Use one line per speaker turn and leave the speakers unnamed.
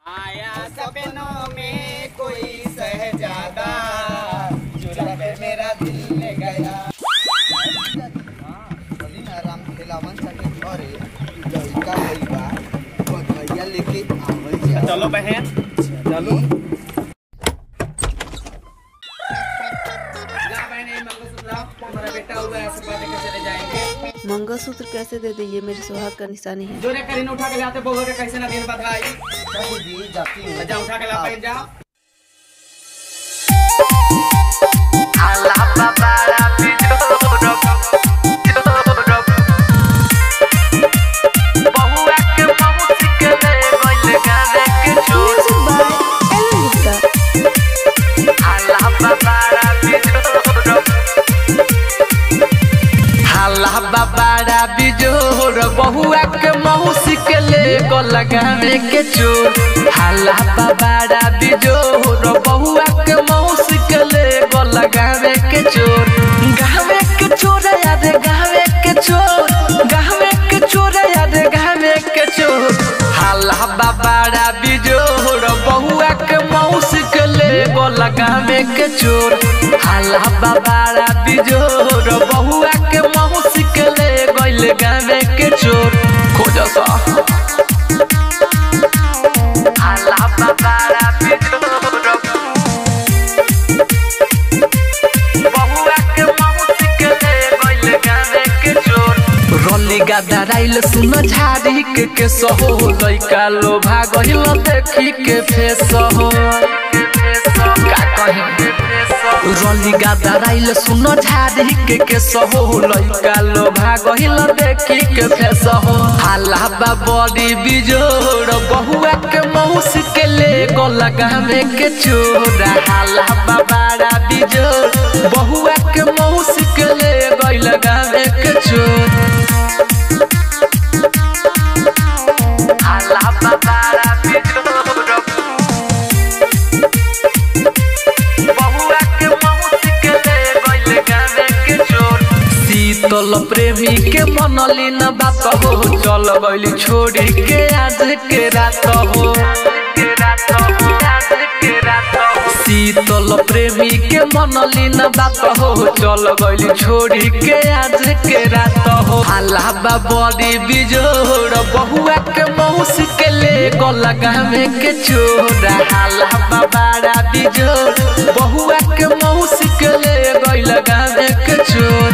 आया सपनों में कोई शहजादा चुरा के मेरा दिल ले गया। राम खेलावन सके घरे लड़का लइका बधैया लेके आवल जा। चलो बहन चलो। तुम्हारा बेटा हुआ है, आशीर्वाद देकर चले जाएंगे।
मंगलसूत्र कैसे दे दे, ये मेरे सुहाग का निशानी है।
जोरे करीन उठा के लाते बोल के कैसे ना दिन बधाई दी जाती है। जा उठा के ला पहन जा। अल्लाह बाबा बाबारा बिजोर बहुआ के मौसी के ले गो लगावे के चोर। हाला बाबारा बिजोर बहुआ के मौसी के ले गो लगावे के चोर। गावे के चोर याद गावे के चोर, गावे के चोर याद गावे के चोर। हाला बाबारा बिजोर बहुआ के मौसी के ले गो लगावे के चोर। हाला बाबारा बिजोर बहुआ के मौसी के ले गइल गावे के चोर। खोजा सा हाला बाबारा बिजोर बहुआ के मौसी के ले गइल गावे के चोर। रोली गदराइल सुन झाड़ी के सहो लइका लोभा गइल देखी के फेस हो। का कहि रोली गदराइल सुन झाड़ी के सहो लइका लोभा गइल देखी के फेस हो। हाला बड़ी बिजोर बहुआ के मौसी के ले गो लगावे के चोर। हाला बाबारा बिजोर बहुआ के मौसी के ले गइल लगावे के चोर। हाला बाबारा बिजोर बहुआ के मौसी के ले गइल गावे के चोर। शीतल प्रेमी के मनली न बात हो, चल गइली छोड़ी के आज के रात हो। शीतल प्रेमी के मनली न बात हो, चल गइली छोड़ी के आज के रात हो। हाला बड़ी बिजोर बहुआ के मौसी के ले गो लगावे के चोर। हाला बाबारा बिजोर बहुआ के मौसी के ले गइल गावे के चोर।